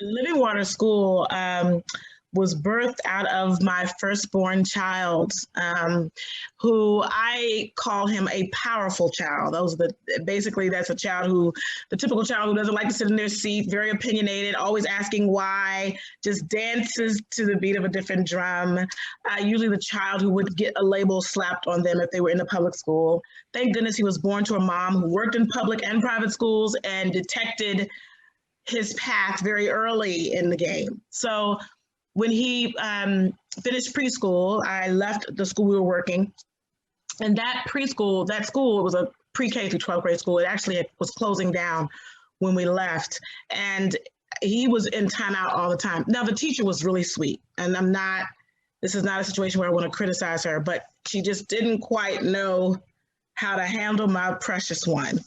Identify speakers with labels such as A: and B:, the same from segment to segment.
A: Living Water School was birthed out of my firstborn child, who I call him a powerful child. Basically that's a child who, the typical child who doesn't like to sit in their seat, very opinionated, always asking why, just dances to the beat of a different drum. Usually the child who would get a label slapped on them if they were in the public school. Thank goodness he was born to a mom who worked in public and private schools and detected his path very early in the game. So when he finished preschool, I left the school we were working. And that preschool, that school, it was a pre-K through 12th grade school. It actually was closing down when we left. And he was in timeout all the time. Now, the teacher was really sweet. And this is not a situation where I want to criticize her, but she just didn't quite know how to handle my precious one.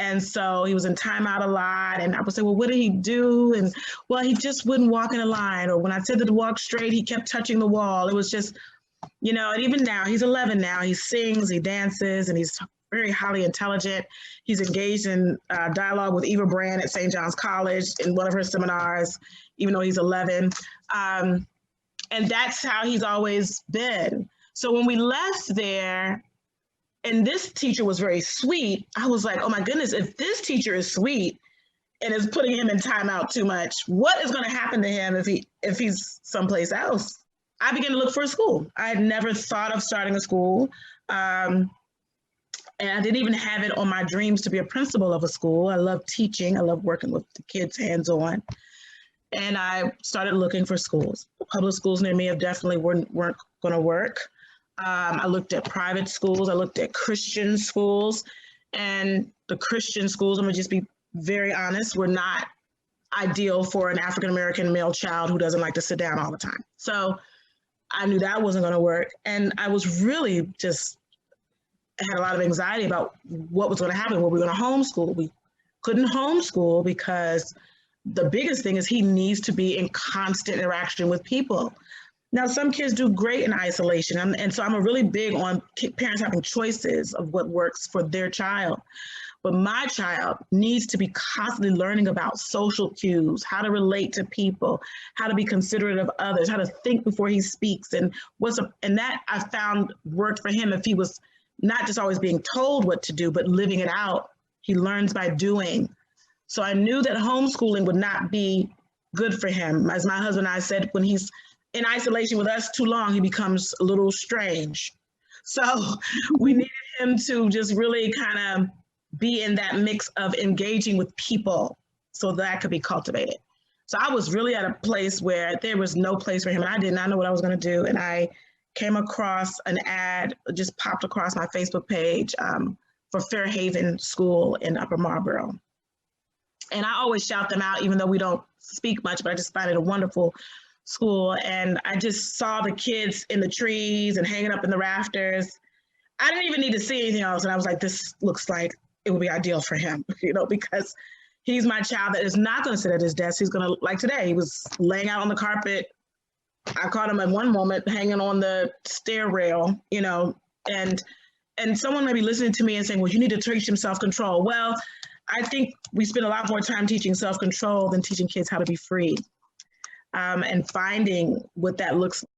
A: And so he was in timeout a lot. And I would say, well, what did he do? And well, he just wouldn't walk in a line. Or when I said to walk straight, he kept touching the wall. It was just, and even now, he's 11 now. He sings, he dances, and he's very highly intelligent. He's engaged in dialogue with Eva Brand at St. John's College in one of her seminars, even though he's 11. And that's how he's always been. So when we left there, and this teacher was very sweet, I was like, oh my goodness, if this teacher is sweet and is putting him in timeout too much, what is going to happen to him if he's someplace else? I began to look for a school. I had never thought of starting a school. And I didn't even have it on my dreams to be a principal of a school. I love teaching. I love working with the kids hands-on. And I started looking for schools. The public schools near me definitely weren't going to work. I looked at private schools. I looked at Christian schools. And the Christian schools, I'm going to just be very honest, were not ideal for an African-American male child who doesn't like to sit down all the time. So I knew that wasn't going to work. And I was really just had a lot of anxiety about what was going to happen. Were we going to homeschool? We couldn't homeschool because the biggest thing is he needs to be in constant interaction with people. Now, some kids do great in isolation. And so I'm really big on parents having choices of what works for their child. But my child needs to be constantly learning about social cues, how to relate to people, how to be considerate of others, how to think before he speaks. And that I found worked for him if he was not just always being told what to do, but living it out. He learns by doing. So I knew that homeschooling would not be good for him. As my husband and I said, when he's in isolation with us too long, he becomes a little strange. So we needed him to just really kind of be in that mix of engaging with people so that could be cultivated. So I was really at a place where there was no place for him, and I did not know what I was going to do. And I came across an ad, just popped across my Facebook page for Fairhaven School in Upper Marlboro. And I always shout them out, even though we don't speak much, but I just find it a wonderful school. And I just saw the kids in the trees and hanging up in the rafters. I didn't even need to see anything else. And I was like, this looks like it would be ideal for him, because he's my child that is not going to sit at his desk. He's going to, like today, he was laying out on the carpet. I caught him at one moment hanging on the stair rail, and someone may be listening to me and saying, well, you need to teach him self-control. Well, I think we spend a lot more time teaching self-control than teaching kids how to be free, and finding what that looks like.